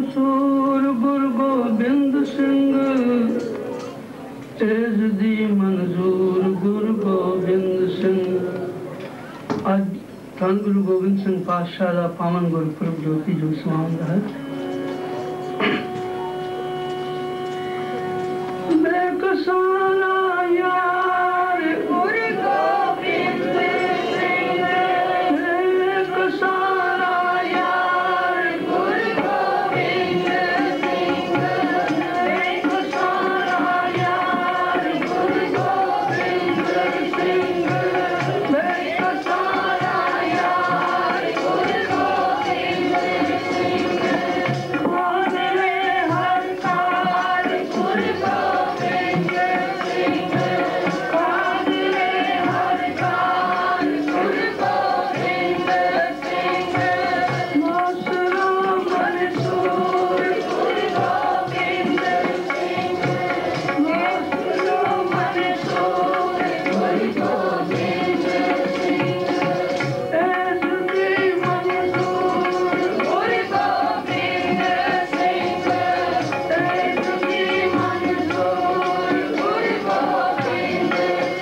सूर गुरु गोबिंद सिंह तेज दी मंजूर गुरु गोबिंद सिंह। आज धन गुरु गोबिंद सिंह पातशाह का पावन गुरपुरब ज्योति जो समाउंदा है। बेकसाना यार गुरु गोबिंद सिंह, बेकसाना यार गुरु गोबिंद सिंह, बेकसाना यार गुरु गोबिंद सिंह, बेकसाना यार गुरु गोबिंद सिंह। वादले हर तार गुरु गोबिंद सिंह, वादले हर तार गुरु गोबिंद सिंह। मौसरा मंसूर गुरु गोबिंद सिंह, मौसरा मंसूर गुरु गोबिंद सिंह। तेज दी मंजूर गुरु गोबिंद सिंह, तेज दी मंजूर गुरु गोबिंद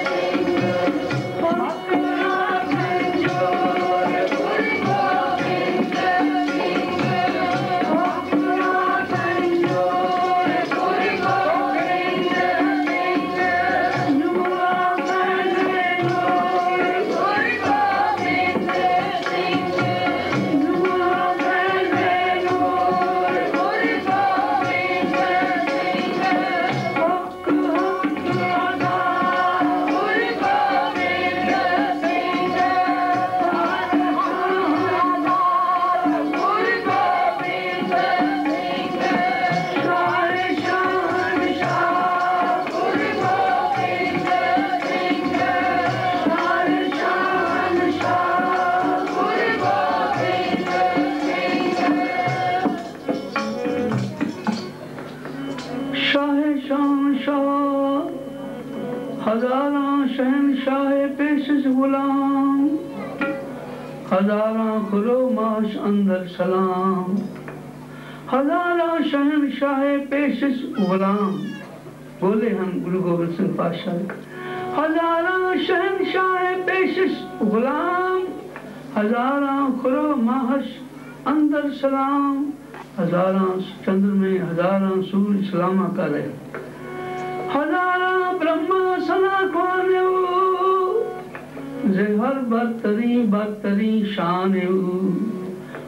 सिंह। अपना मंजूर गुरु गोबिंद सिंह, अपना मंजूर गुरु गोबिंद सिंह। जुआ मैंने नूर गुरु गोबिंद सिंह, जुआ मैंने नूर गुरु गोबिंद सिंह। हक हक अदा गुरु गोबिंद सिंह, गुरु गोबिंद सिंह। शाह शहंशाह गुरु गोबिंद सिंह, शाह शहंशाह गुरु गोबिंद सिंह। शाह शहंशाह हजारां शहंशाह पेशस गुलाम, हजारां खुलो माश अंदर सलाम। हजारां शहंशाह पेशस गुलाम बोले हम गुरु गोबिंद सिंह पातशाह। हजारां शहंशाह पेशस गुलाम, हजारां खुलो माश अंदर सलाम। हजारां चंद्र में हजारां सूर्य सलामा करे। हजारां ब्रह्मा सना खाने जे हर बरतरी बरतरी शान।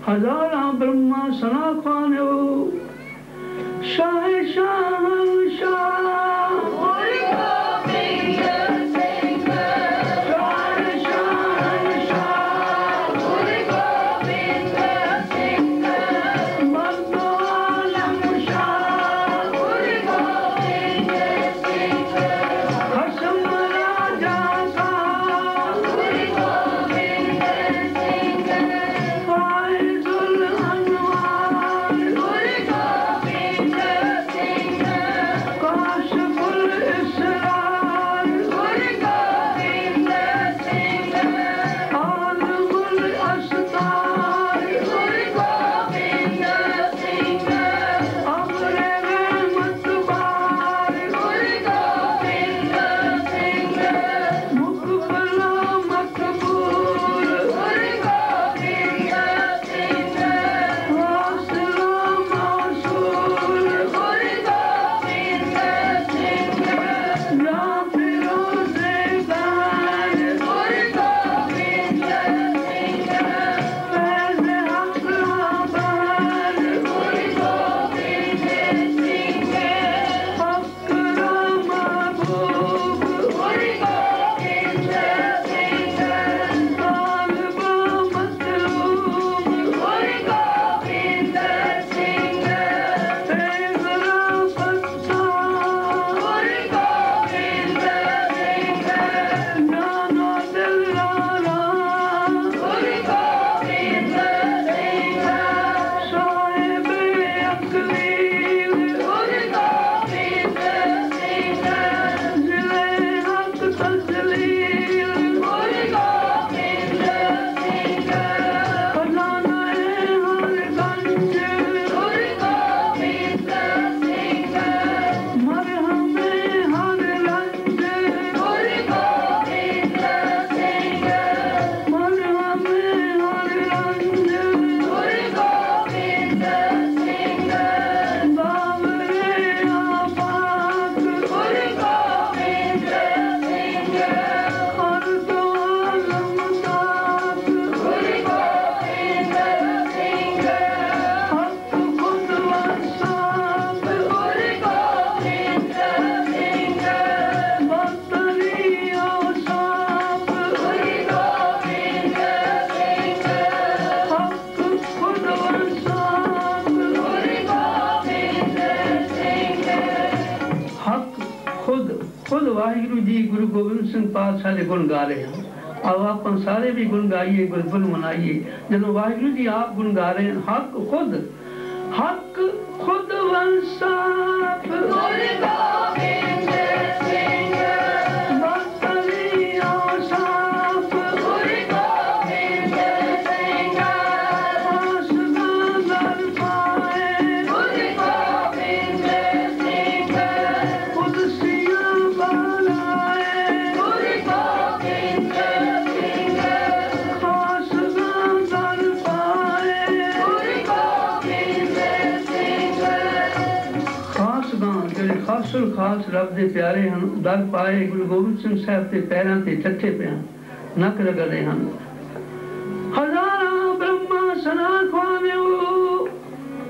हजारां ब्रह्मा सना खाने शाह शहंशाह गुरु गोबिंद सिंह, शाह शहंशाह गुरु गोबिंद सिंह। मर्दो आलम शाह गुरु गोबिंद सिंह, हशम राजा शाह गुरु गोबिंद सिंह। फाइजुल अनवार गुरु वाहिगुरु जी गुरु गोबिंद सिंह पातशाह के गुण गा रहे हैं। अब आप सारे भी गुण गाइए, गुरबुल मनाइए। जो वाहिगुरु जी आप गुण गा रहे हैं, हक खुद वंसाप खास रब दे प्यारे हैं, दर पाए गुरु गोबिंद सिंह साहब के पैरों से चट्ठे पे नक रगड़े हैं। हजारा ब्रह्मा सना ख्वाने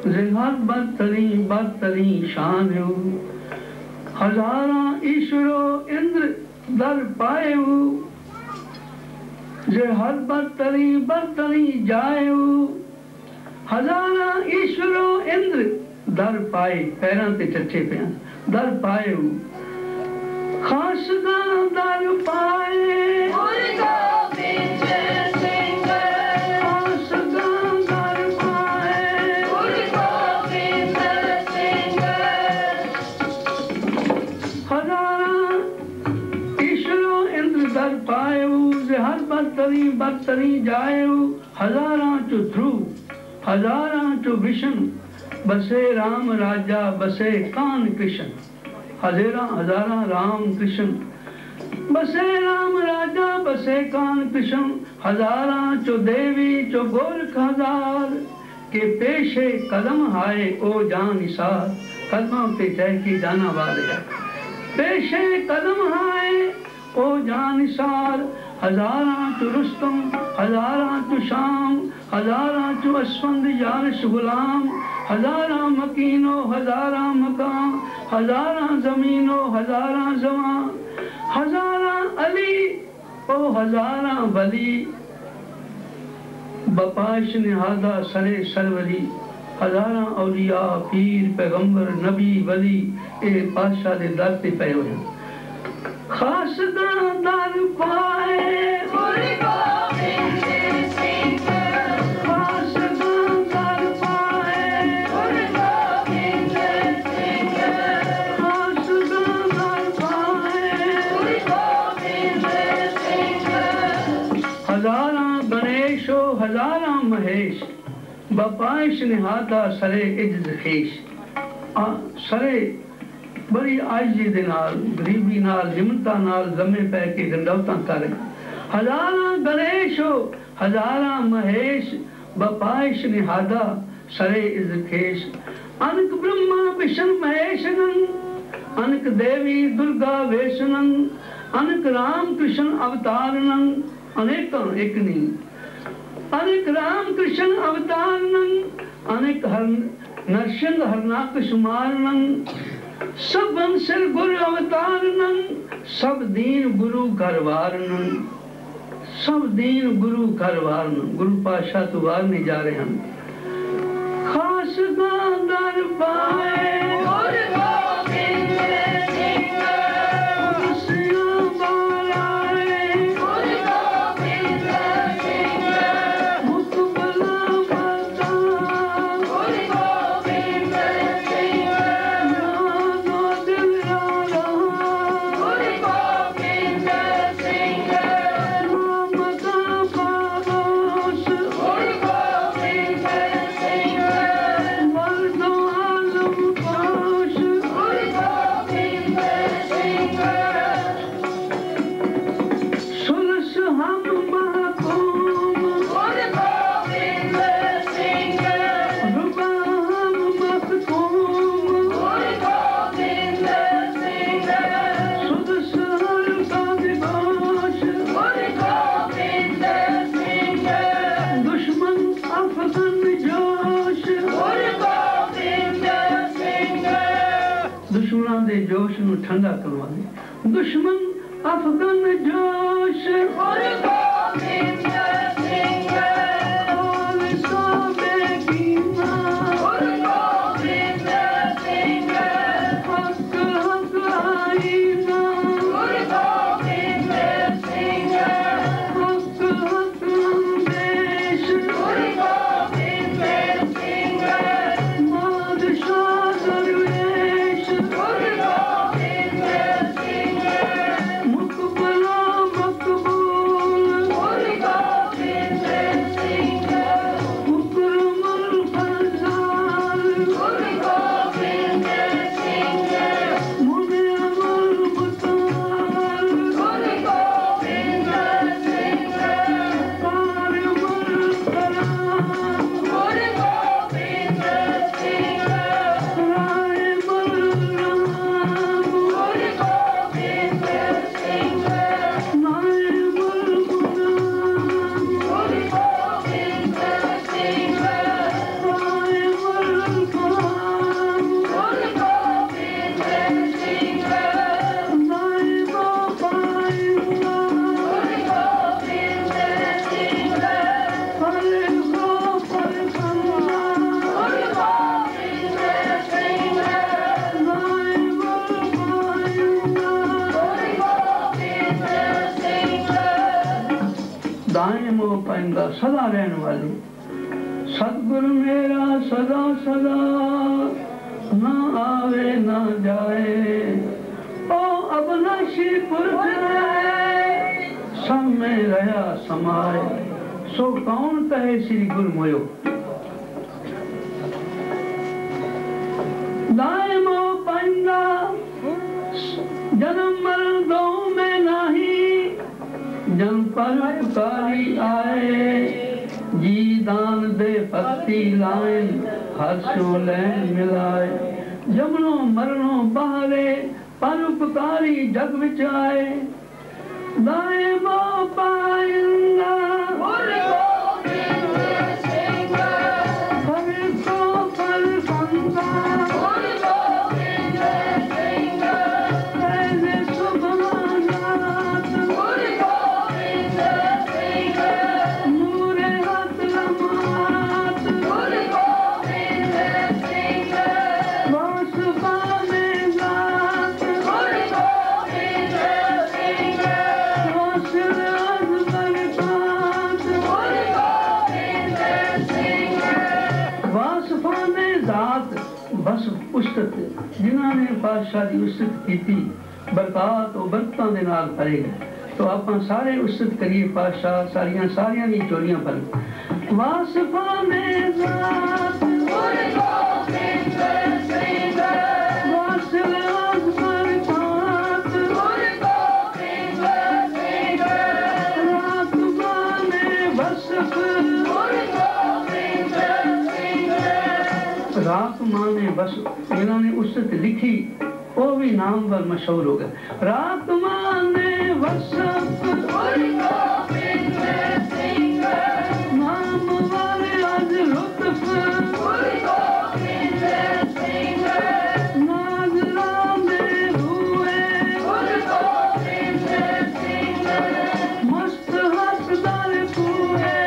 जिहर बदतरी शान हजारा ईश्वरो इंद्र दर पाए जिहर बदतरी जाए। हजारा ईश्वरो इंद्र दर पाए पैरों से चट्ठे पे दर पाए खास दर पाए हजारा ईश्वरो इंद्र दर पाए हर बदतरी जाए। हजारा चो ध्रुव हजारा चो विष्णु बसे राम राजा बसे कान कृष्ण। हजारा राम कृष्ण बसे राम राजा बसे कान कृष्ण। हजारा चो देवी चो गोरख हजार के पेशे कदम हाय ओ जान निसार। कदमों पे तय की जाना वाले पेशे कदम हाय ओ जान निसार। हजारा चो रुस्तम हजारा चो शाम हजारा चो अश्वंद यारश गुलाम। हजारा मकीनो हजारा मकान हजारा जमीनो हजारा जमा। हजारा अली ओ हजारा वली बपाश निहादा सरे सरवरी। हजारा औलिया पीर पैगंबर नबी वली ए पातशाह दे दर ते पए होए खास दर पाए हजारा गणेशो हजारा महेश बपाइश निहादा सरे इज्ज खेश। सरे बड़ी आजी दे नाल गरीबी नाल निमरता नाल लम्मे पै के गंडौता कर। हजारा गणेशो हजारा महेश बपाइश निहादा सरे इज्ज खेश। अनक ब्रह्मा विष्णु महेशनन अनक देवी दुर्गा वेशनन अनक राम कृष्ण अवतारनन। अनेक एक नहीं अनेक राम कृष्ण अवतारनन अनेक नरसिंह हरनाकश मारनन। सब वंशल गुरु अवतारनन सब दीन गुरु घरवारनन। सब दीन गुरु घरवारनन। गुरु पातशाह तो वार नहीं जा रहे हैं खास दर पाए ठंडा करवा दे दुश्मन अफगन जोश। मोह पाइंदा सदा रहने वाली। सतगुरु मेरा सदा सदा ना आवे ना जाए, ओ अबनाशी पुरख सब में रहा समाए। सो कौन कहे श्री गुरु मोयो, दाए मोह पाइंदा जन्म मरण दो में नाही, जन पर पुकारी आए। जी दान दे भक्ति लाइन, हर्षो लैन मिलाए। जमनो मरणो बहारे, पर पुकारी जग विच आए। दाए मोह पाइंदा जिन्होंने बादशाह की उस्तत की बरकत और बरकतां दे नाल भरेगा। तो आप सारे उस्तत करिए पातशाह सारियां सारियां दी चोलियां भर। वासफा में जात रात माने बस इन्होंने उस्तत लिखी, वो भी नाम पर मशहूर हो गया। रात माने बस नाम वाले आज लुत्फ नाजरा में हुए मस्त हकदार हुए।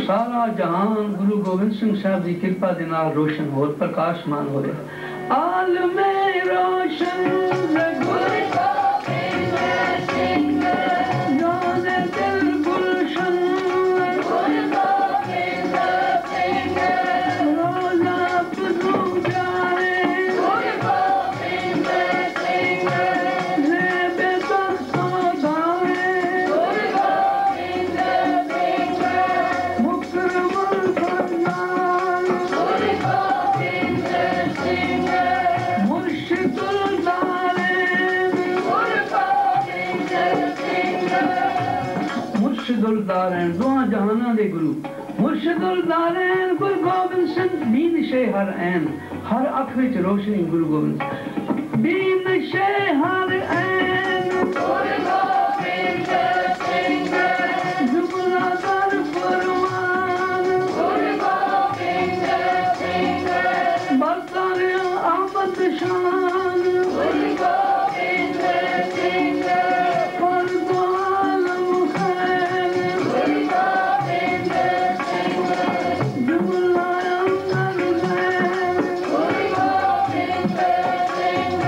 सारा जहान गुरु गोबिंद सिंह साहब की कृपा के नाल रोशन और प्रकाशमान हो रहा। आल में रोशन मुर्शिदुल दारैन दुआ जहाना दे गुरु मुर्शिदुल दारैन गुरु गोबिंद सिंह बीन शे हर ऐन हर अख विच रोशनी गुरु गोबिंद बीन शे हर ऐन गुरु गोबिंद सिंह जुमला दर फरमान गुरु गोबिंद सिंह बरतर आमद शान गुरु गोबिंद सिंह फर्द आलम खैर गुरु गोबिंद सिंह जुमला अंदर खैर गुरु गोबिंद सिंह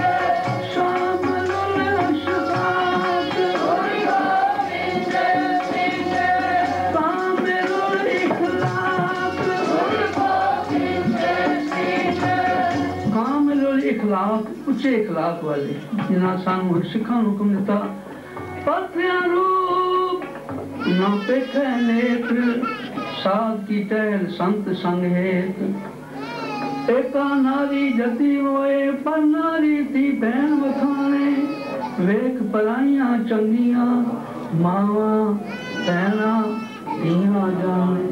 शामिल अशफाक गुरु गोबिंद सिंह कामिल इखलाक गुरु गोबिंद सिंह कामिल इखलाक उच्चे इखलाक वाले जिन्हां सानू सिखां नूं हुक्म दिता पत्रियां रूप ना पेखे नेत्र साध की टहल संत संग हेत एका नारी जती होए पर नारी थी बहन वखाने वेख पराइयां चंगियां मावा बहना धियां जाने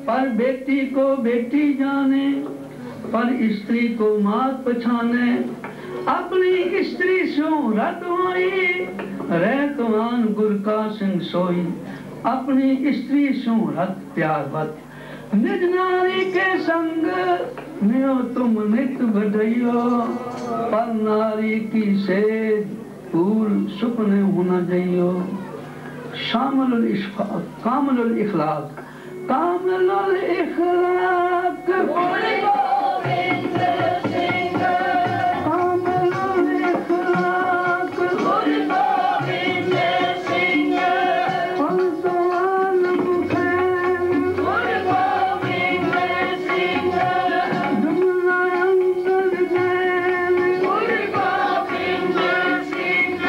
पर बेटी को बेटी जाने पर स्त्री को मात पछाने अपनी स्त्री सो रत होई रहतवान गुर का सिंह सोई अपनी स्त्री सो रत प्यार बत निज नारी के संग मियो तुम नित बधइयो पर नारी की सेज पूल सुपने होना जइयो शामिल इश्फाक कामिल इखलाक कामिल इखलाक गुरु गोबिंद सिंह कामिल इखलाक गुरु गोबिंद सिंह फर्द आलम खैर गुरु गोबिंद सिंह जुमला अंदर खैर गुरु गोबिंद सिंह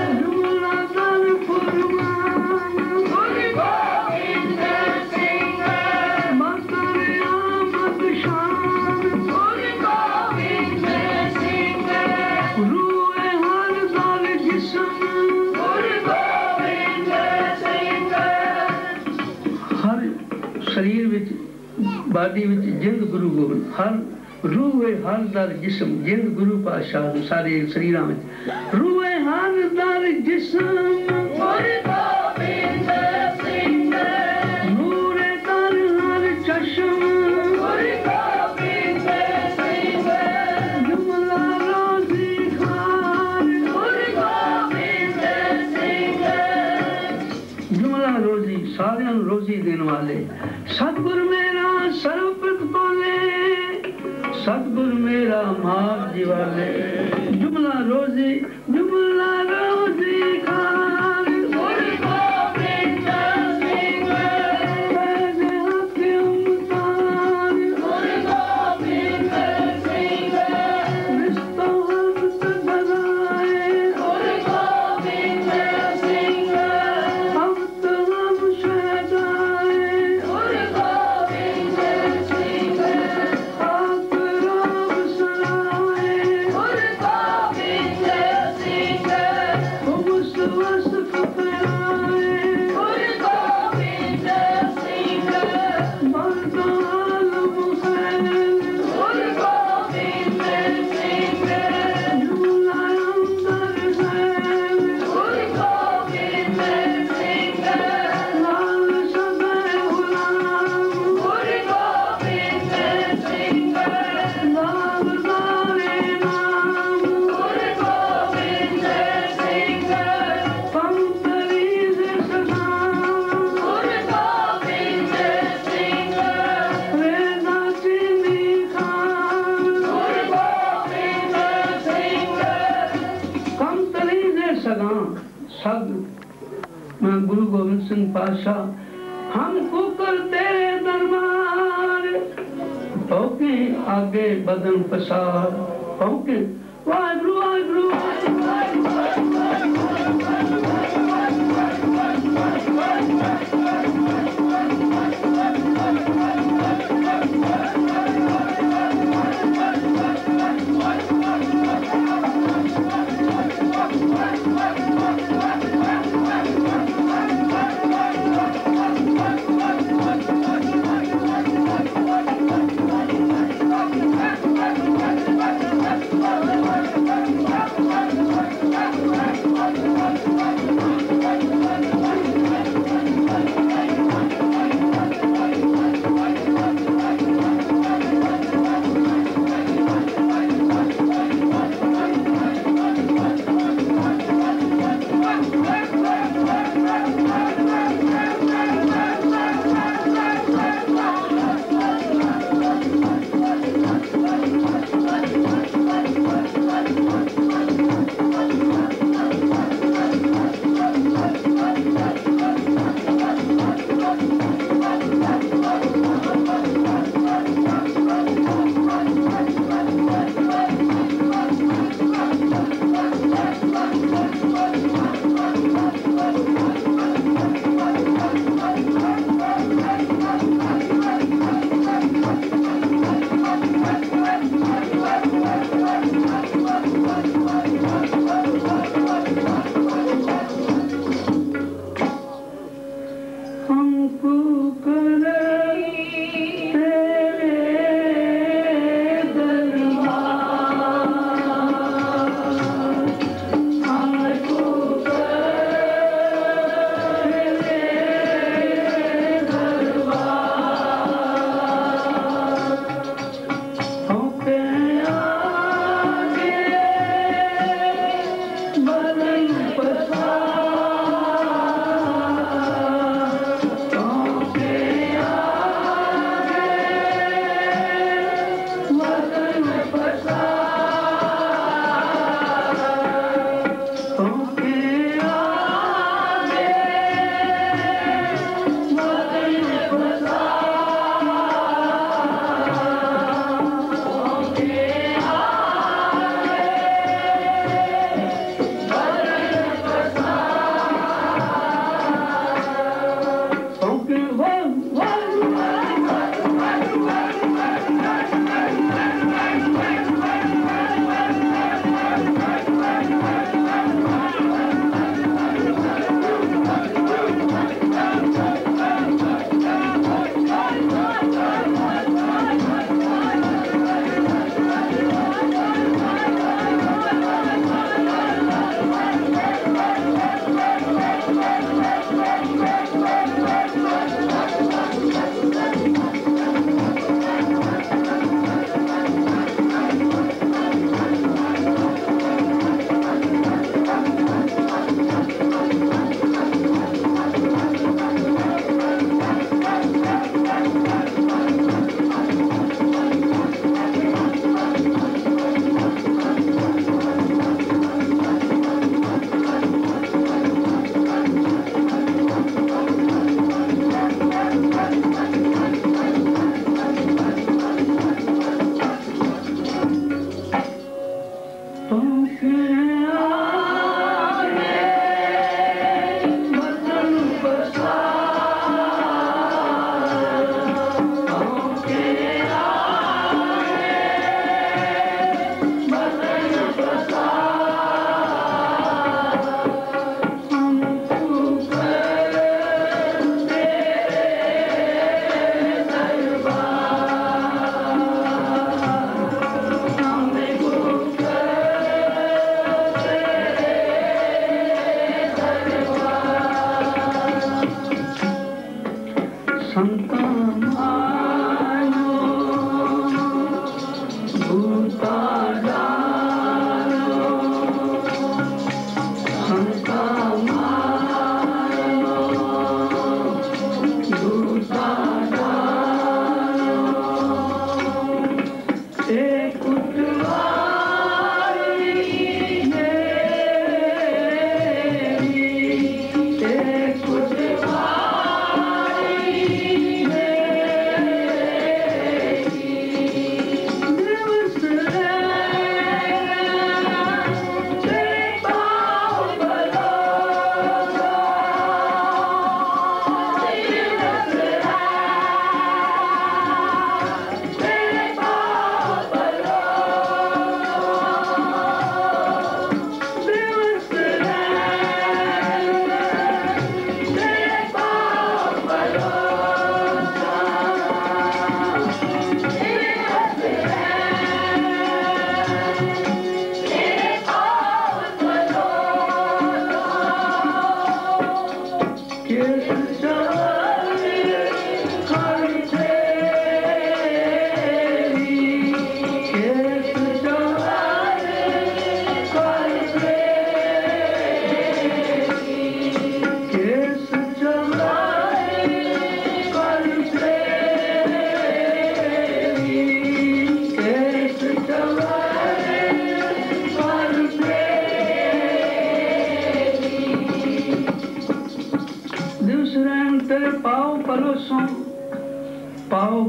जुमला दर फरमान गुरु गोबिंद सिंह बरतर आमद शान गुरु गोबिंद सिंह रूए हर दर जिस्म गुरु गोबिंद सिंह हर शरीर विच बाडी विच जिंद गुरु गोबिंद हर रूए हर दर जिस्म जिंद गुरु पातशाह सारे शरीरां विच रूए हर दर जिस्म गुरु गोबिंद सिंह नूरे दर हर चश्म गुरु गोबिंद सिंह जुमला रोजी खान गुरु गोबिंद सिंह जुमला रोजी सारियां नूं रोजी देने वाले सतगुर मेरा सर्व प्रतिपाले सतगुर मेरा मार जीवाले जुमला रोजी खान गुरु गोबिंद सिंह फैज़ हक़ उमतान गुरु गोबिंद सिंह रिश्तों हक़ बराए गुरु गोबिंद सिंह हम तो हम शहदाए गुरु गोबिंद सिंह आप राम सराए गुरु गोबिंद सिंह हुम्स वस्फ फराए गुरु गोबिंद सिंह मर्द आलम खैर गुरु गोबिंद सिंह जुमला अंदर खैर गुरु गोबिंद सिंह लाल सदा गुलाम गुरु गोबिंद सिंह लाल दारे नाम गुरु गोबिंद सिंह पंतरीज सदा गुरु गोबिंद सिंह रेदा चीनी खान गुरु गोबिंद सिंह पंतरीज सदा सब मैं गुरु गोबिंद सिंह पातशाह हम कुकर तेरे दरबार पौके आगे बदन पसार पौके वाहिगुरु वाहिगुरु वाहिगुरु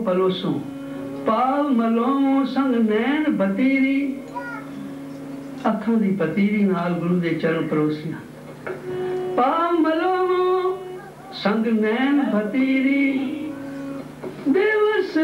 पलोसों पाल मलों संग नैन बतीरी अखां दी पतीरी नाल गुरु दे चरण परोसिया पाल मलों संग नैन बतीरी दिवस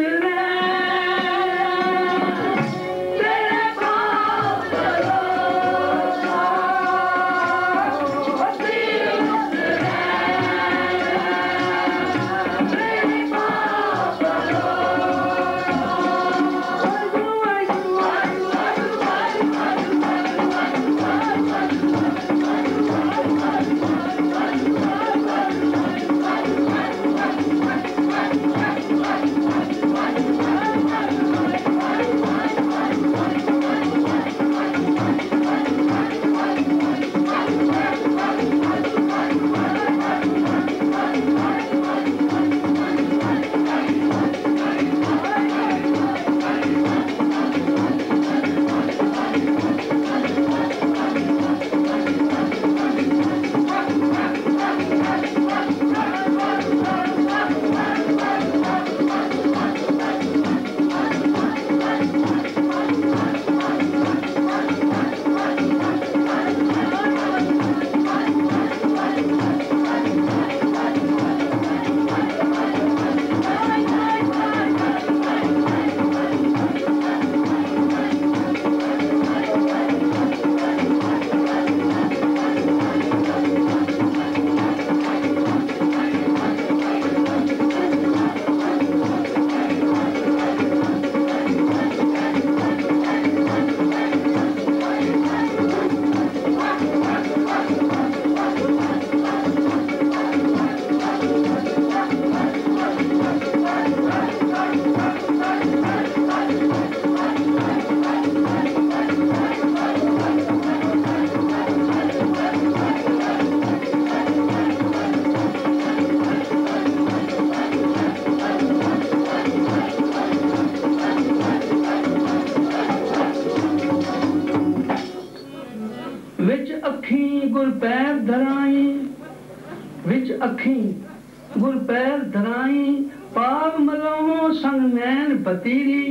गुर पैर धराई पाप मलों संग नैन बतीरी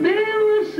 दिवस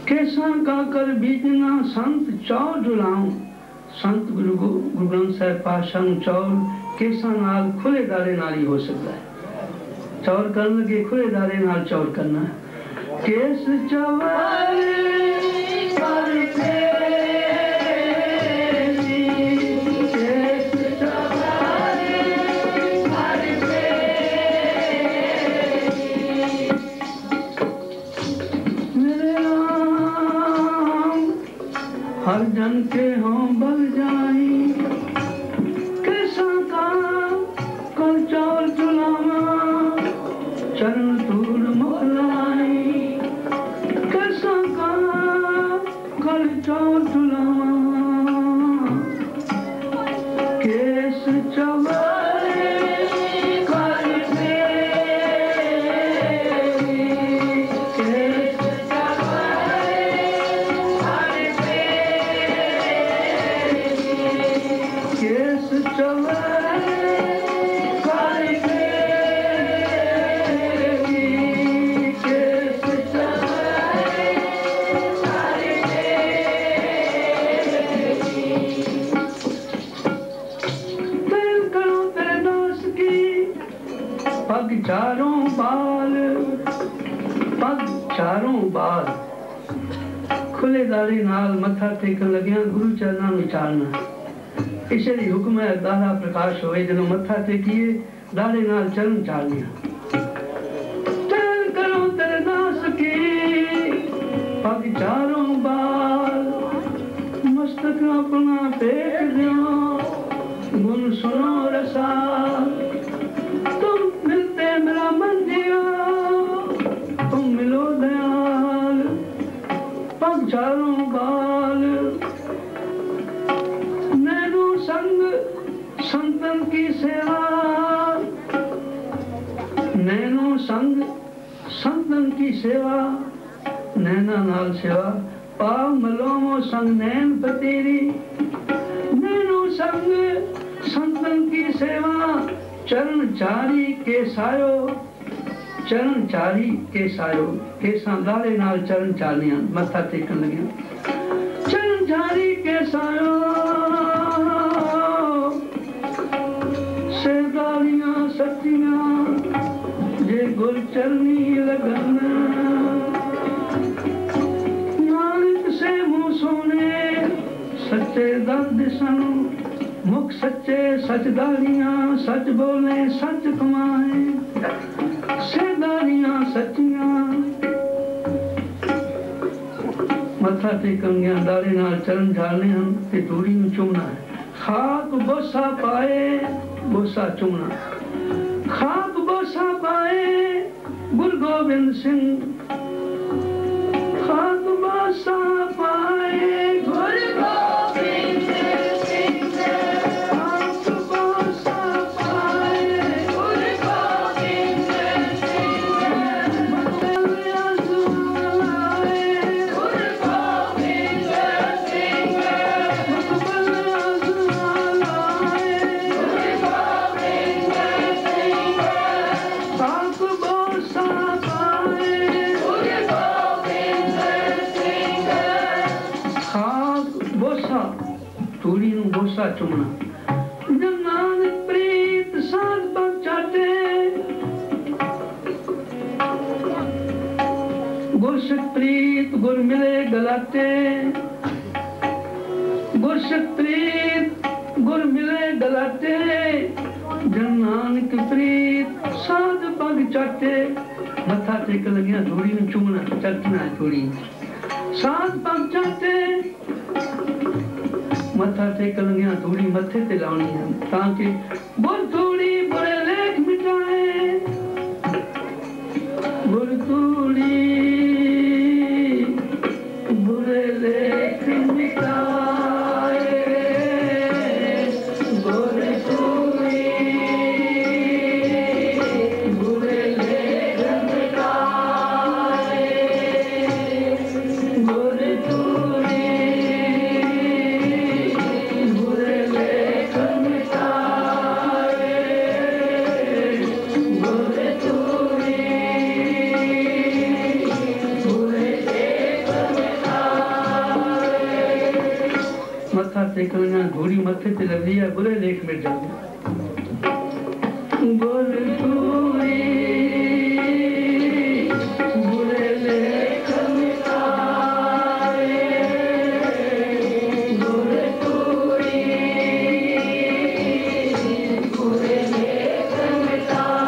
केसा का कर बीजना संत चौर जुलाऊं संत गुरु ग्रंथ साहिब पातशाह ਨੂੰ ਚੌਰ केसा नाल खुले दारे नाल ही हो सकता है। चौर करन लगे खुले दारे नाल चौर करना केस चवारे पर हर जन के हों बल जाई कैसा का कल चौर चुलावा चरण तूर मोलाई कैसा का कल चौर चुलावा केस चवारे कर चारों बाल खुले दारे नाल मथा टेकन लगिया गुरु चरणा में चालना इसलिए हुक्म है दारा प्रकाश होए जदों मथा टेकिए दारे नाल चरण चालनिया चरण करो तेरे दास की पग चारों बाल मस्तक अपना टेक दियो गुण सुनो रसा तुम मिलते मेरा मन दिया तुम मिलो दयाल पग चारों बाल नैनो संग संतन की सेवा नैनो संग संतन की सेवा नैना नाल सेवा पाव मलोमो संग नैन पतेरी नैनो संग संतन की सेवा चरण चारी के सायो चरण चारी के सायो के सांदारे नाल चरण चालियां मत्था टेकन लगिया चरण चारी के सायो सेदालियां सच्चियां जे गुर चरनी लगन नानक से मुंह सोने सच्चे दर्द सन मुख सच्चे सच दालियां सच बोले सच कमाए सेदालियां सच्चियां मथा टेकन गया दारे नाल चरण झालने हम ते धूड़ी में चुमना है खाक बोसा पाए बोसा चुमना खाक बोसा पाए गुरु गोविंद सिंह खाक बोसा पाए गुरु गोविंद सिंह खाक बोसा पाए गुरु गोविंद बोसा चुमना नानक प्रीत साध पग चाटे गुरसिख प्रीत गुर मिले गलाटे गुरसिख प्रीत गुर मिले गलाटे जन नानक प्रीत साध पग चाटे मथा टेक लगिया धूड़ी में चुमना चटना थोड़ी साध पग चाटे मथा टेक लगिया थोड़ी मथे ते लाउणी है ताकि बुर थोड़ी बुरे लेख मिटाए बुर थोड़ी बुरे लेख मिटाए बुर थोड़ी बुरे लेख मिटाए बुर थोड़ी बुरे लेख मिटाए तंहिंखां अञा धूड़ी मथे ते लॻी आहे बुरे लेख में जाने बुरे धूड़ी बुरे लेख मिटाए बुरे धूड़ी बुरे लेख मिटाए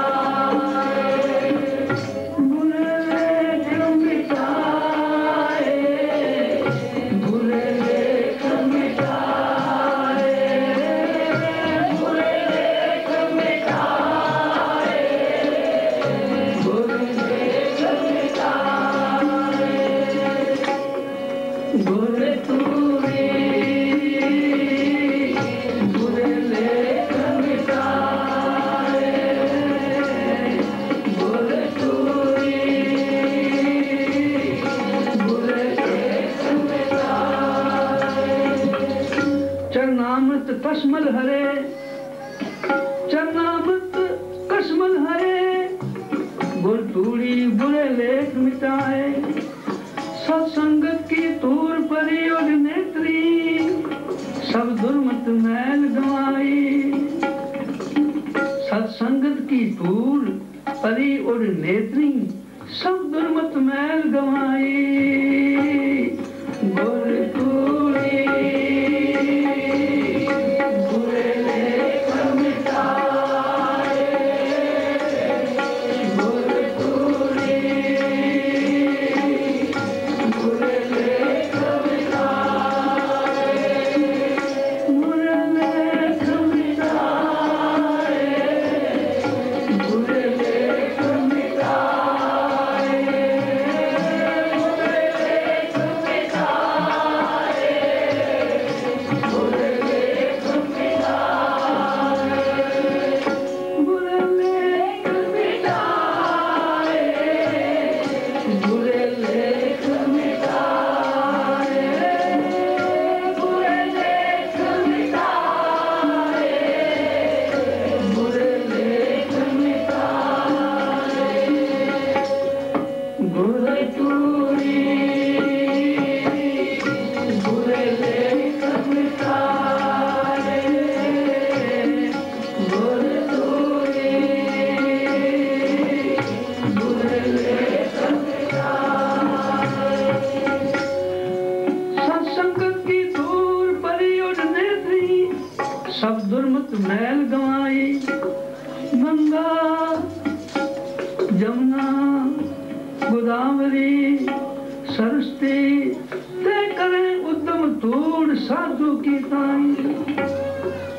बुरे लेख मिटाए बुरे लेख मिटाए बुरे लेख मिटाए बुरे लेख मिटाए बुरे तूरी बुरे लेख मिटाए बुरे तूरी बुरे लेख मिटाए चरणामृत कश्मल हरे चरणामृत कश्मल हरे गुर तूड़ी बुरे लेख मिटाए सत्संगत की तूर परी और नेत्री सब दुर्मत मैल गवाई सत्संगत की तूर परी और नेत्री सब दुर्मत मैल गवाई गुर तूड़ी बुरे लेख मिटाए गुर तूड़ी बुरे लेख मिटाए बुरे लेख मिटाए बुरे लेख मिटाए बुरे लेख मिटाए बुरे लेख मिटाए बुरे लेख मिटाए बुरे लेख मिटाए बुरे लेख मिटाए बुरे लेख मिटाए बुरे तूरी बुरे लेख मिटाए बुरे तूरी बुरे लेख मिटाए सत्संगत की दूर परी और नेत्री सब दुर्मत मैल गवाई गंगा जमुना गोदावरी सरस्वती ते करें उद्यम तूड़ साधु की ताई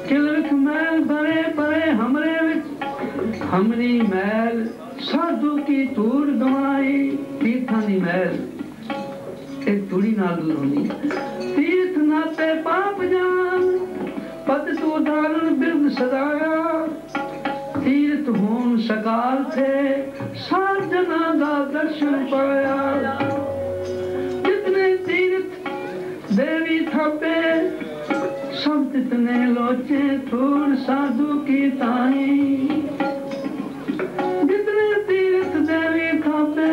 किलख मैल भरे परे हमरे विच हमरी मैल साधु की तूड़ गवाई तीर्थां दी मैल एक तूड़ी नाल दूर होनी तीर्थ नाते पाप जान पद तू धारण बिरद सदाया तीर्थ होन सकाल थे सात जना दा दर्शन पाया जितने तीर्थ देवी थापे सब तितने लोचे थोड़ साधु की ताई जितने तीर्थ देवी थापे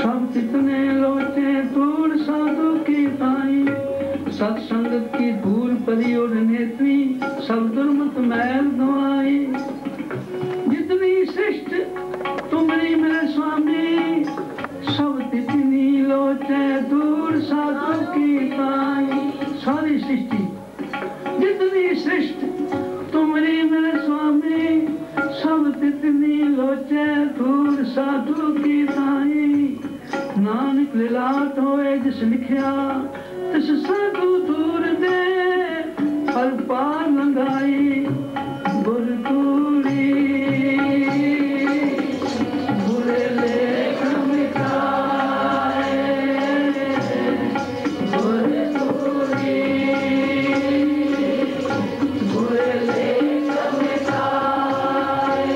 सब तितने लोचे थोड़ साधु की ताई सत्संगत की धूल परी और नेत्री सब दुर्मत मैल गवाई जितनी श्रेष्ठ तुमरी मेरे स्वामी सब तितनी लोचे दूर साधु की ताई सारी सृष्टि जितनी श्रेष्ठ तुमरी मेरे स्वामी सब तितनी लोचे दूर साधु की ताई नानक लिलाट होए जिस लिखिया तिस साधु दूर दे हर पार लंघाई गुर तूड़ी बुरे लेख मिटाए गुर तूड़ी बुरे लेख मिटाए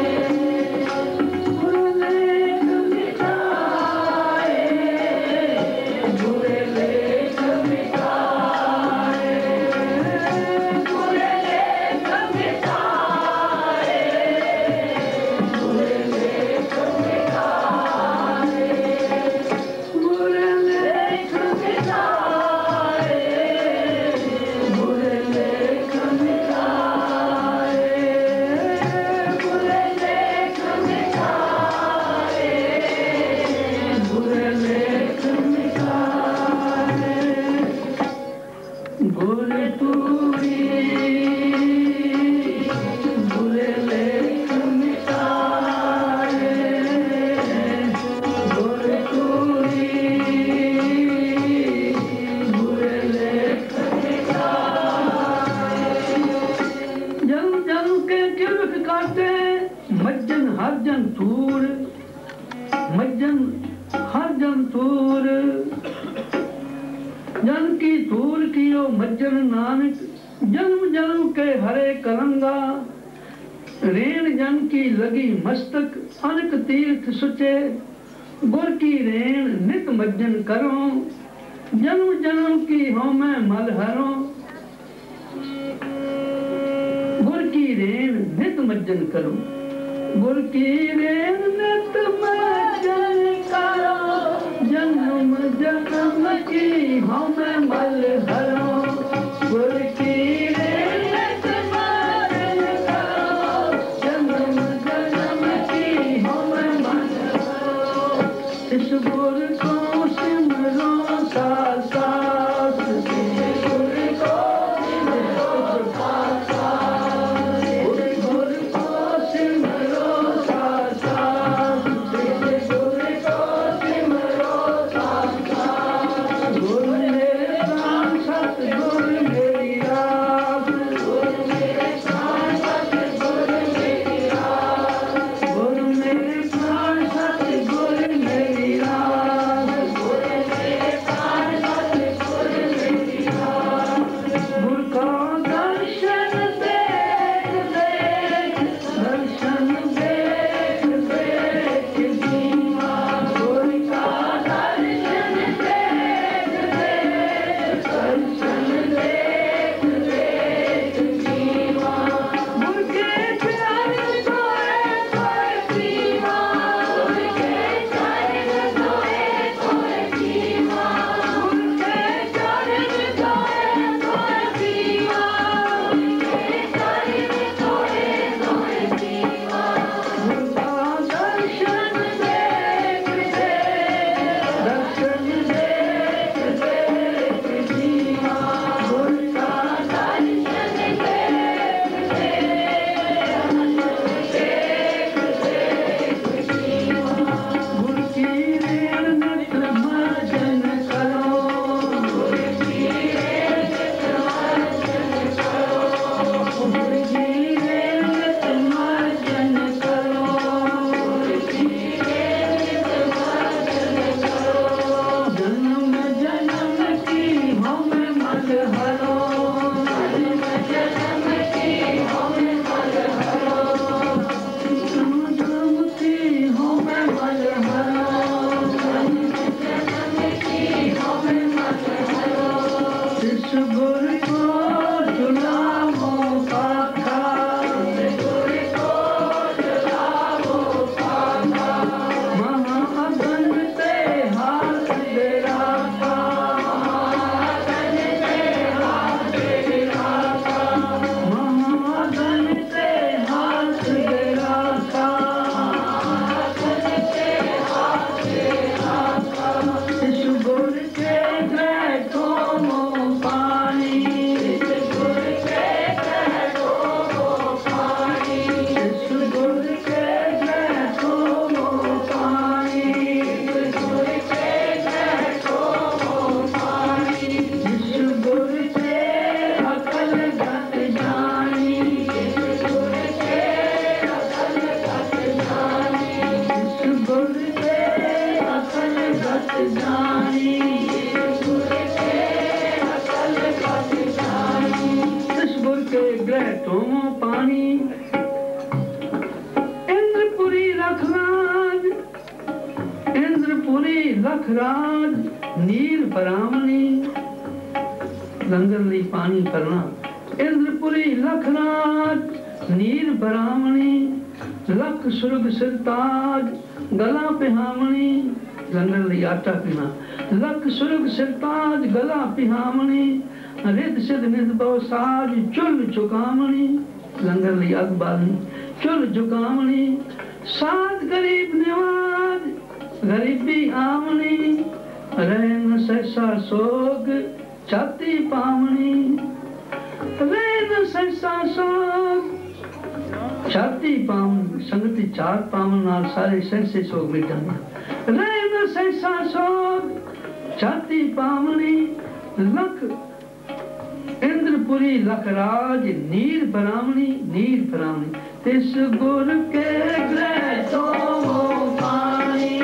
बुरे लेख मिटाए बुरे लेख मिटाए बुरे लेख जन हर जन तूर, जन की तूर कियो मज्जन नानक, जन्म जन्म के हरे कलंगा। रेण जन की लगी मस्तक, अनक तीर्थ सुचे, गुर की रेण नित मज्जन करो, जन्म जन्म की हो मैं मल हरो। गुर की रेण नित मज्जन करो, गुर की रेण नित मज्जन करो, जन्म जन्म की हो मैं मल हरो। गुर की रेण नित मज्जन करो, जन्म जन्म की हो मैं मल हरो। इस गुर को सिमरो साथ साथ, गुर को सिमरो साथ साथ, गुर को सिमरो साथ साथ, गुर को सिमरो साथ साथ। गुर मेरे प्राण सतगुर मेरी रास, गुर मेरे प्राण सतगुर मेरी रास, गुर मेरे प्राण सतगुर मेरी रास, गुर मेरे प्राण सतगुर मेरी रास। गुर का दर्शन देख देख, दर्शन देख देख जीवा, गुर का दर्शन देख देख, दर्शन देख देख जीवा। गुर के चरण धोए धोए जीवा, गुर के चरण धोए धोए जीवा, गुर के चरण धोए धोए जीवा, गुर के चरण धोए धोए जीवा। गुर का दर्शन देख देख, दर्शन देख देख जीवा, गुर का दर्शन देख देख जीवा। गुर की रेण नित मज्जन करो, गुर की रेण नित मज्जन करो, गुर की रेण नित मज्जन करो, गुर की रेण नित मज्जन करो। जन्म जन्म की हो मैं मल हरो, जन्म जन्म की हो मैं मल हरो, जन्म जन्म की हो मैं मल हरो, जन्म जन्म की हो मैं मल हरो। इस गुर को झुलावो पाखा, इस गुर को झुलावो पाखा, महाअगन ते हाथ दे राखा, महाअगन ते हाथ दे राखा, महाअगन ते हाथ दे राखा, महाअगन ते हाथ दे राखा। इस गुर के ग्रह को मो पानी, इस गुर के ग्रह को मो पानी, इस गुर के ग्रह को मो पानी, इस गुर के ग्रह को मो पानी। इस गुर से अकल घट जानी, इस गुर से अकल घट जानी, इस गुर से अकल घट जानी, इस गुर से अकल घट जानी। इस गुर के ग्रह तोमो पानी, इंद्रपुरी लखराज, इंद्रपुरी लखराज, नील ब्राह्मणी। लंगर ਲਈ पानी करना। इंद्रपुरी लखराज, नील ब्राह्मणी, लख सुरग सिरताज, गला पिहामणी। लंगर ਲਈ आटा पीना। लख सुरग सिरताज, गला पिहामणी, रिद सिद्ध निध बहु साज, चुल चुकामणी। लंगर ਲਈ अग बालनी, चुल चुकामणी। साध गरीब निवाज, गरीबी आमणी, रह न सहसा सोग, छाती पावनी। रह न सहसा सोग, छाती पावन। संगति चार पावन नाल सारे सहसे सोग मिट जांदे। रह न सहसा सोग, छाती पावनी। लख इंद्रपुरी लखराज, नीर ब्राह्मणी, नीर ब्राह्मणी। तिस गुर के ग्रह तो पानी,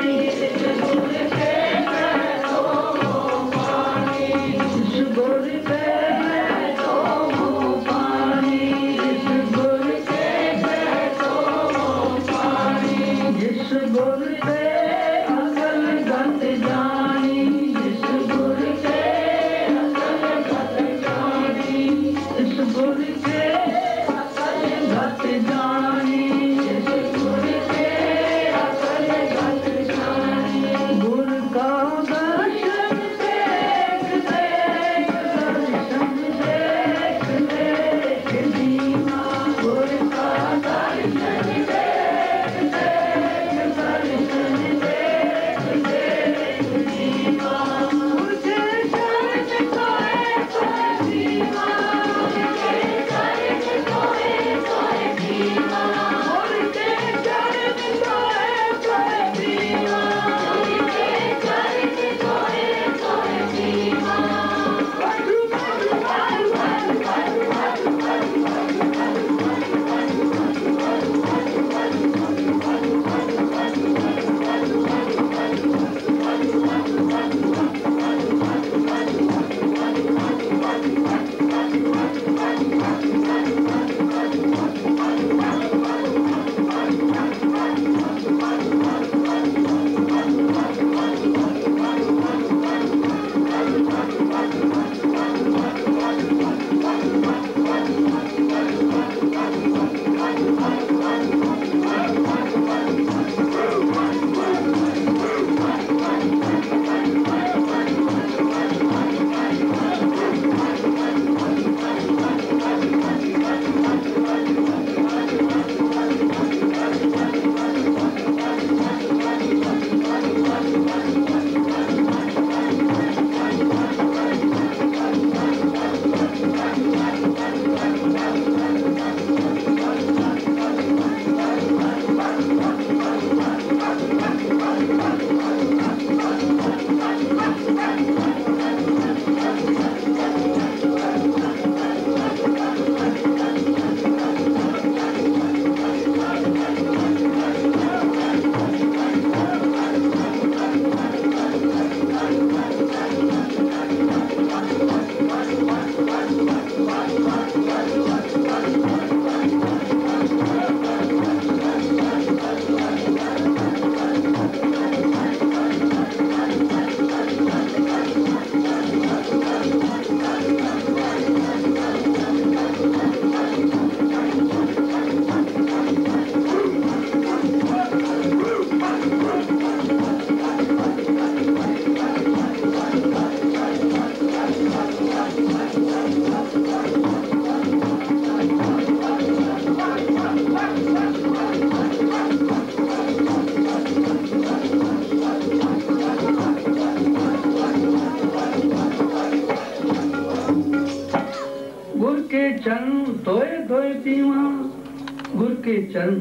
के चरण,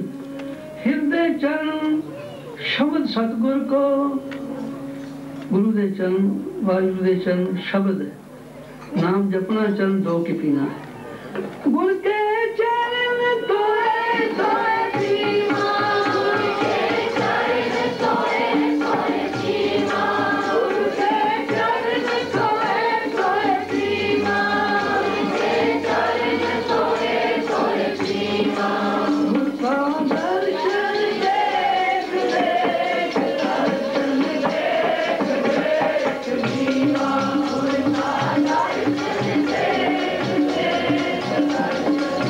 हृदय चरण शब्द सतगुर को, गुरु दे चरण वाहिगुरु दे चरण शब्द है, नाम जपना चरण दो के पीना है। गुर के चरण तोए तोए पीना, गुर के चरण तोए तोए पीना, गुर के चरण तोए तोए पीना, गुर के चरण तोए तोए पीना। गुर का दर्शन देख देख, दर्शन देख देख पीना, गुर का दर्शन देख देख, दर्शन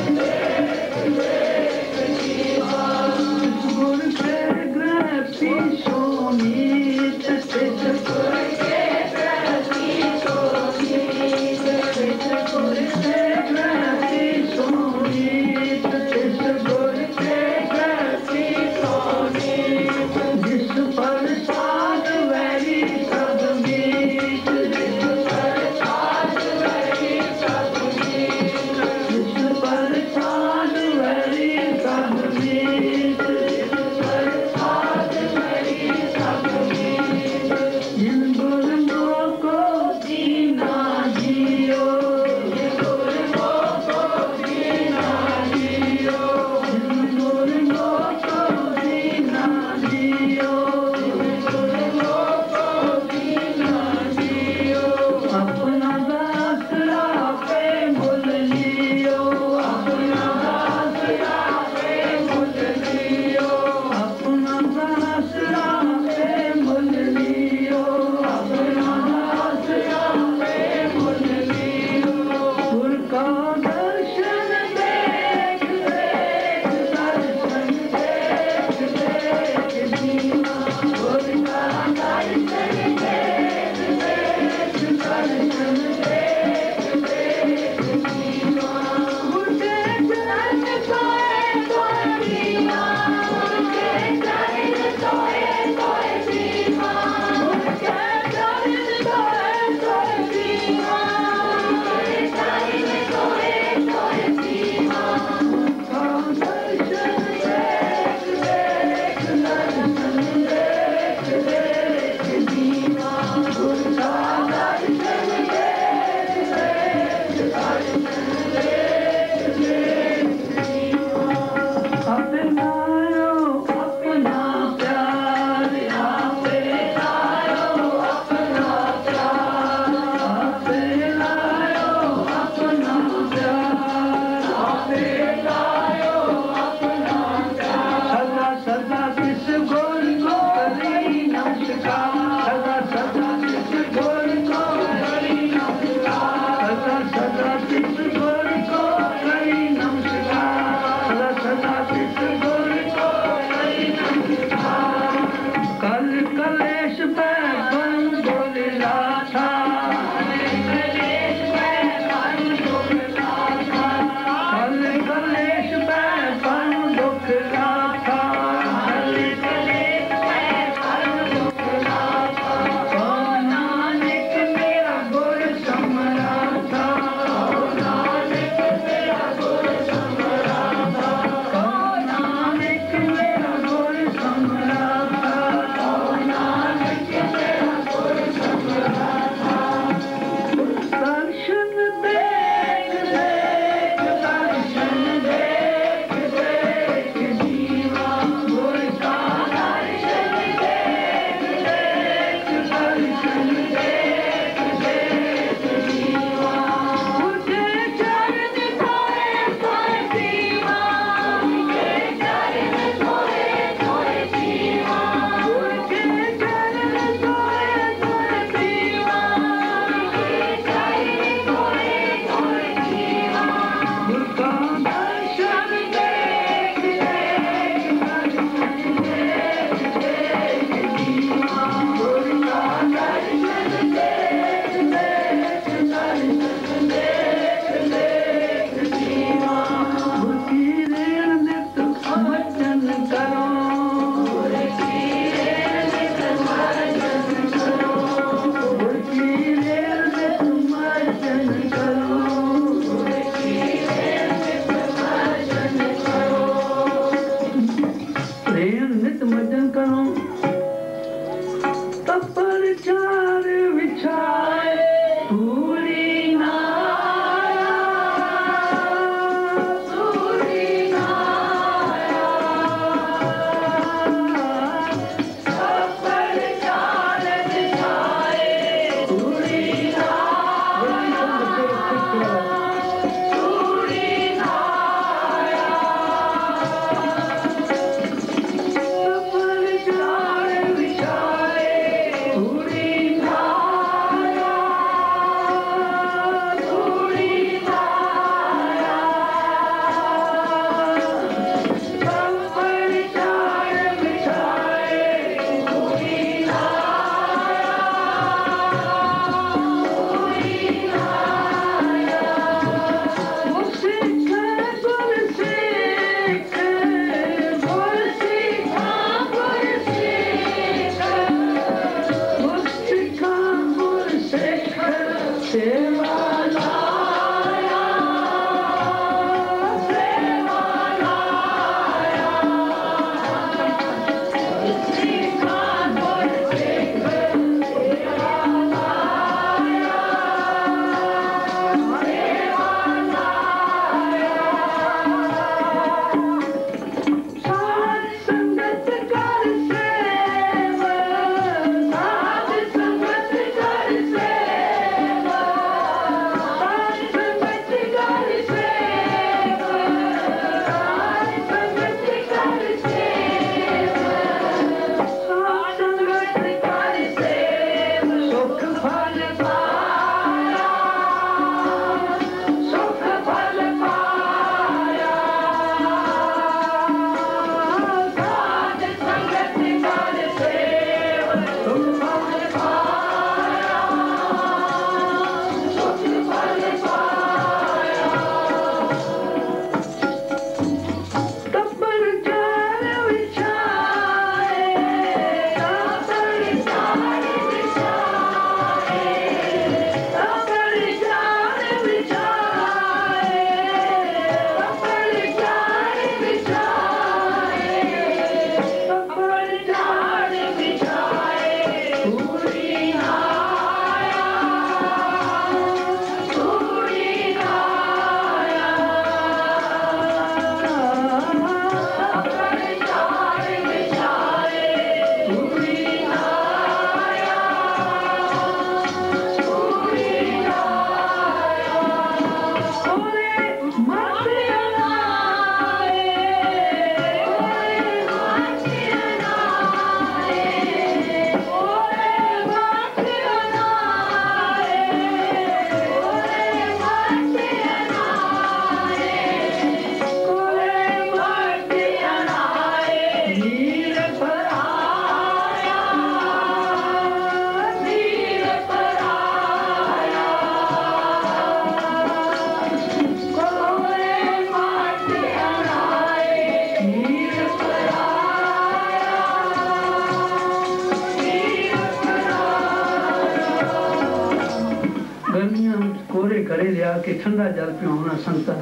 करे लिया कि ठंडा जल पियोना संतन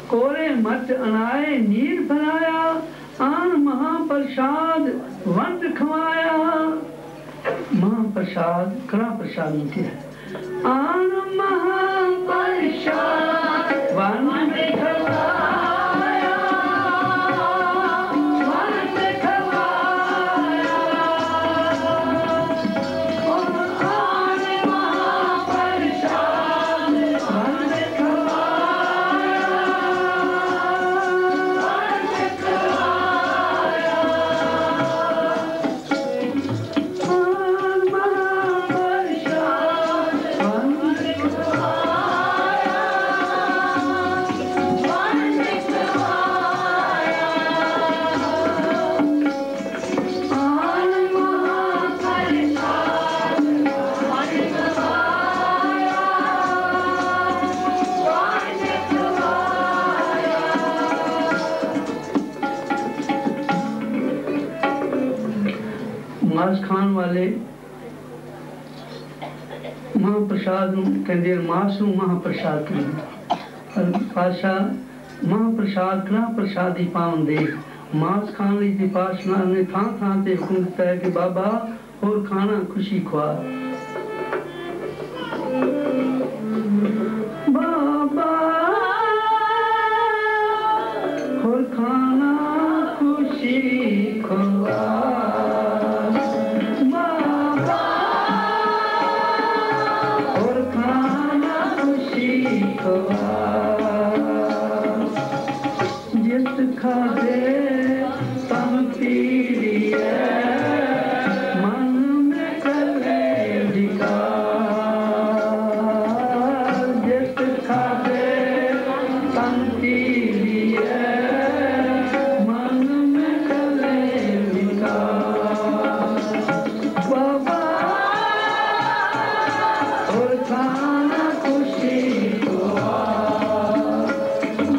कोरे मट अनाए नीर फनाया आन महाप्रसाद वंड खवाया। महाप्रसाद कड़ा प्रसाद नहीं है आन महाप्रसाद वंड खवाया। मास खान वाले महाप्रसाद कहते मास महाप्रसाद पर पाशा महाप्रसाद कड़ा प्रसाद ही पावन दे मास खान ली पाशा ने थां थां ते हुक्म दिता है कि बाबा और खाना खुशी खुआ जित खाधे तन पीड़िए मन में करे विकार जित खाधे तन पीड़िए मन में करे विकार बाबा और खाना खुशी को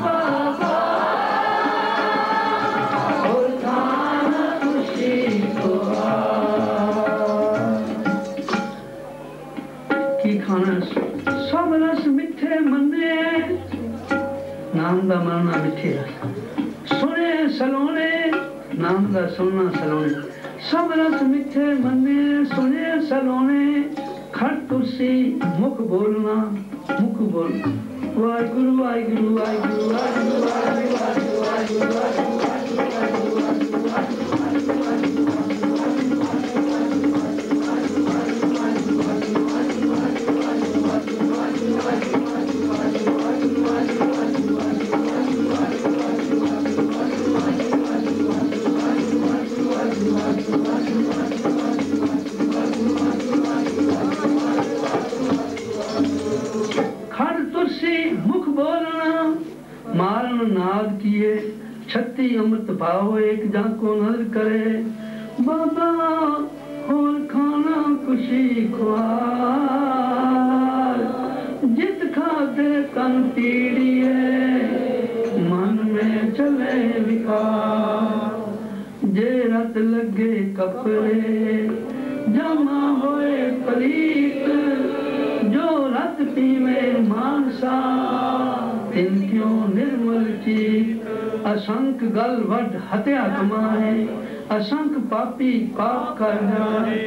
बाबा और खाना खुशी को की खाना सब रस मिठे मने नाम दा मरना मिठे रस सुने सलोने नाम दा सुनना सलोने सब रस मिठे मने सुने सलोने खट तुलसी मुख बोलना मुख बोल वाहिगुरु वाहिगुरु वाहिगुरु वाहिगुरु वाहिगुरु वाहिगुरु मुख बोलना मारन नाद किए छत्ती अमृत भाव एक जाको नजर करे बाबा और खाना खुशी ख्वार जित खाते तन पीड़िए मन में चले विकार जे रत लगे कपड़े जमा होए पलीत जो रत पीवे मानसा तिन क्यों निर्मल चीत असंख गल वड हत्या कमाए असंख पापी पाप कर जाए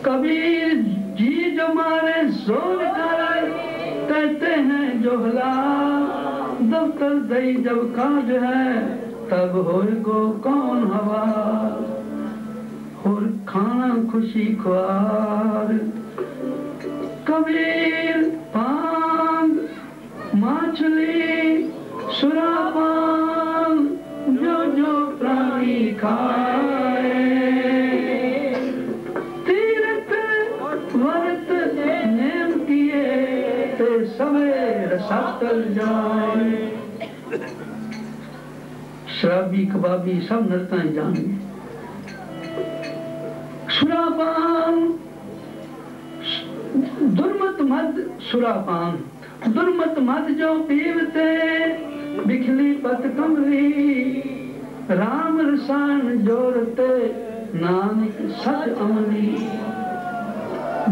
कबीर जी जो मारे जोर कर कहते हैं जो हला दफ्तर दई जब काज है तब होए को कौन हवा और खाना खुशी ख्वार कबीर पान मछली सुरापान जो जो प्राणी खाए तीर्थ व्रत नेम किए ते सवेर सतल जाए शराबी कबाबी सब नरताएं जाएंगे सुरापान दुर्मत मद सुरापान दुर्मत मद जो पीवते बिखली पत कमली राम रसान जोड़ते नानक सच अमली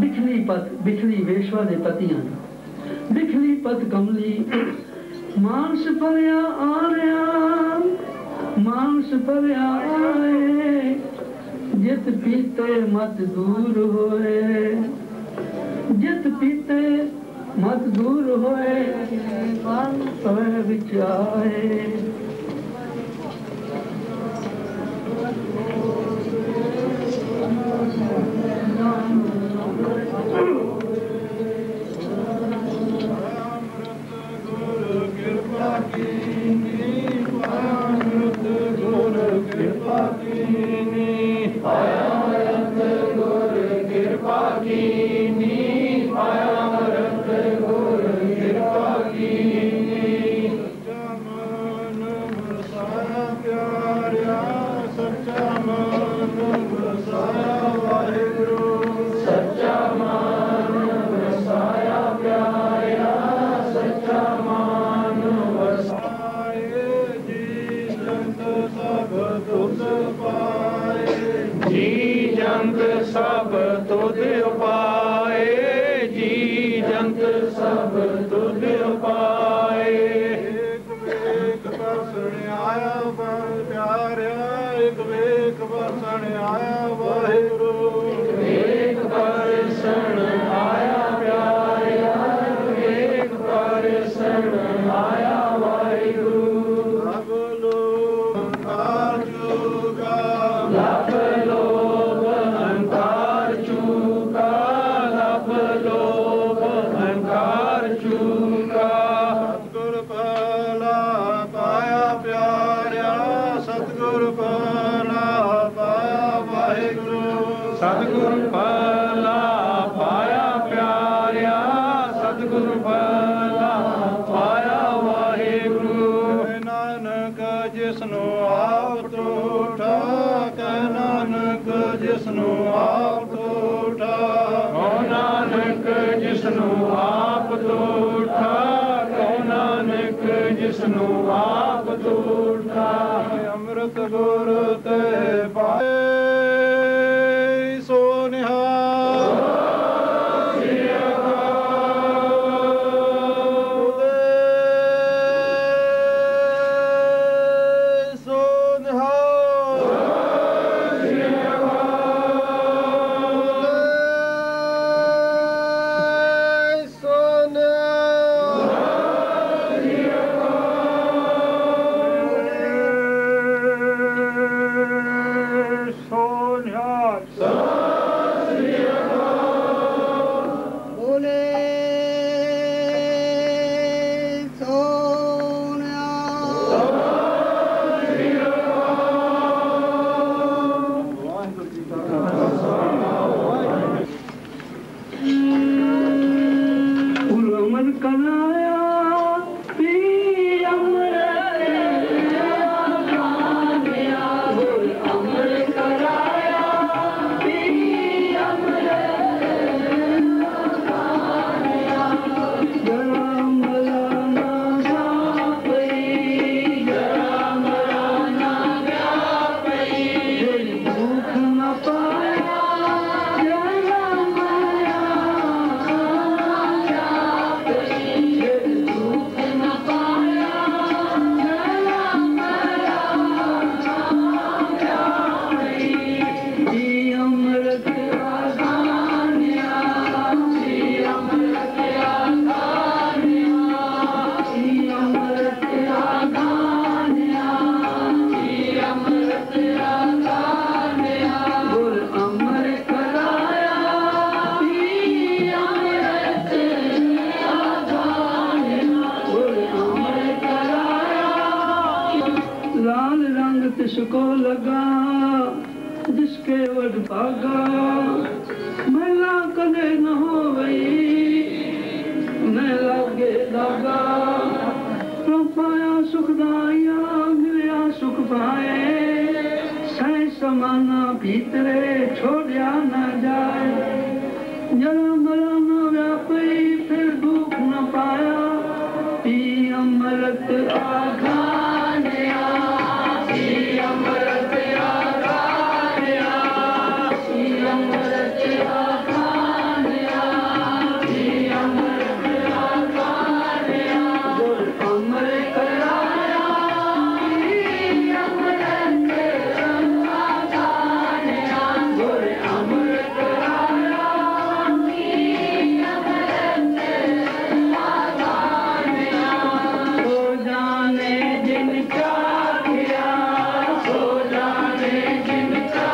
बिखली पत बिखली वेश्वा दे पतियां बिखली पत कमली मानस परया आया मानस परया आए जित पीते मत दूर होए जित पीते मत दूर होए पवे विच आए सब तुझ पाए जी जंत सब तुझ पाए एक वेक बसण आया प्यारिया एक वेक बसण आया वाहिगुरु एक बरसण आया प्यारिया एक बरसण आया वाहिगुरु लभ लोभ अंकार चूका लभ लोभ अंकार चूका लभ लोभ अंकार चूका जिसनों आप तोठा कौन नानक जिसनों आप तोठा अमृत गुर ते पाए सो निहाल जिसको लगा जिसके वड भागा मैला कदे न हो गई मैं लागे लागा पाया सुखदाया मिलया सुख पाए सह समाना भीतरे छोड़िया न जाए जरा मरा न व्यापी फिर दुख न पाया पी अमृत आघानिया अमृत आघानिया अमृत आघानिया अमृत आघानिया अमर कराया अमृत आघानिया अमर कराया अमृत आघानिया सो जाने जिनका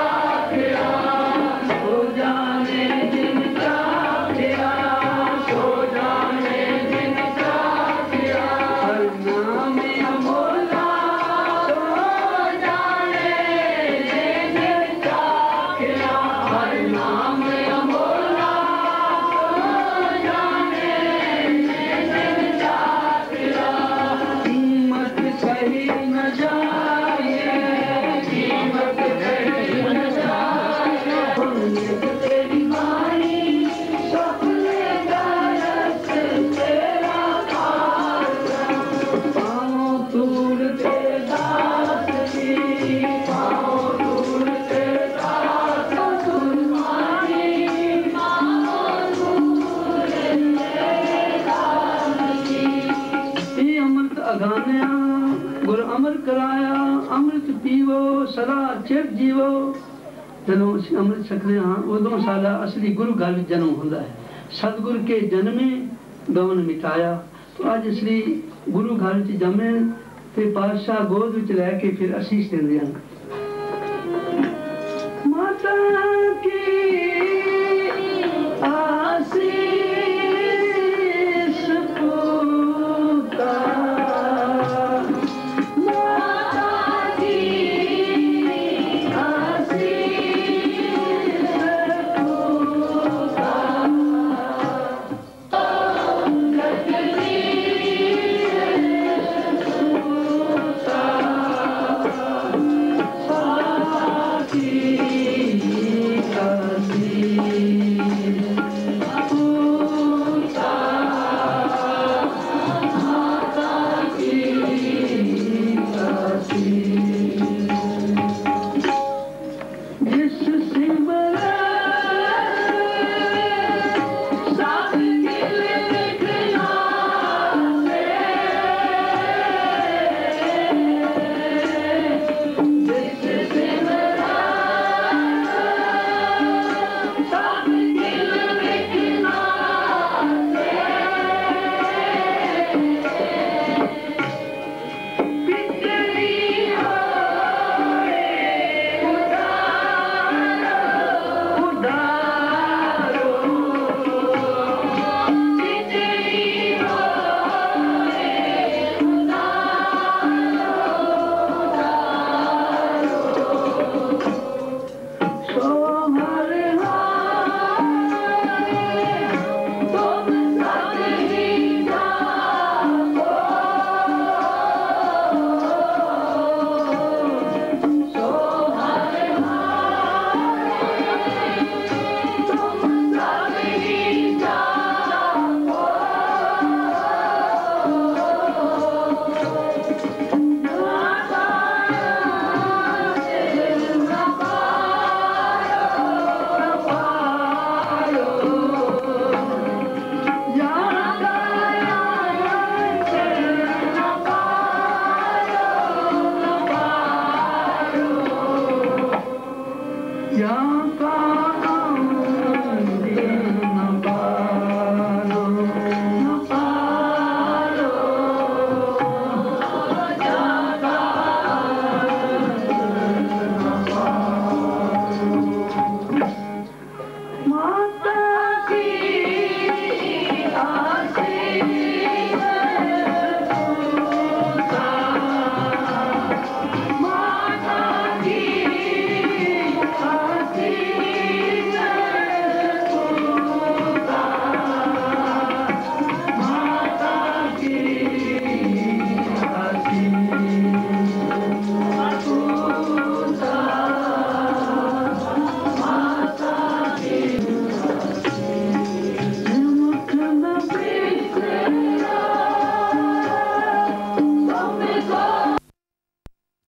गुरु अमर कराया अमृत पीवो सदा चिर जीवो जदों ਅਸੀਂ ਅੰਮ੍ਰਿਤ ਛਕਦੇ ਹਾਂ ਉਦੋਂ ਸਾਡਾ ਅਸਲੀ ਗੁਰੂ ਘਰ ਵਿੱਚ ਜਨਮ ਹੁੰਦਾ ਹੈ ਸਤਿਗੁਰ ਕੇ ਜਨਮੇ ਗਵਨ ਮਿਟਾਇਆ तो ਅੱਜ ਸ੍ਰੀ ਗੁਰੂ ਘਰ ਵਿੱਚ ਜੰਮੇ ਤੇ ਪਾਤਸ਼ਾਹ ਗੋਦ ਵਿੱਚ ਲੈ ਕੇ ਫਿਰ ਅਸੀਸ ਦਿੰਦੇ ਹਨ ਮਾਤਾ ਕੀ ਆਸੀਸ ਪੁੱਤਾ आ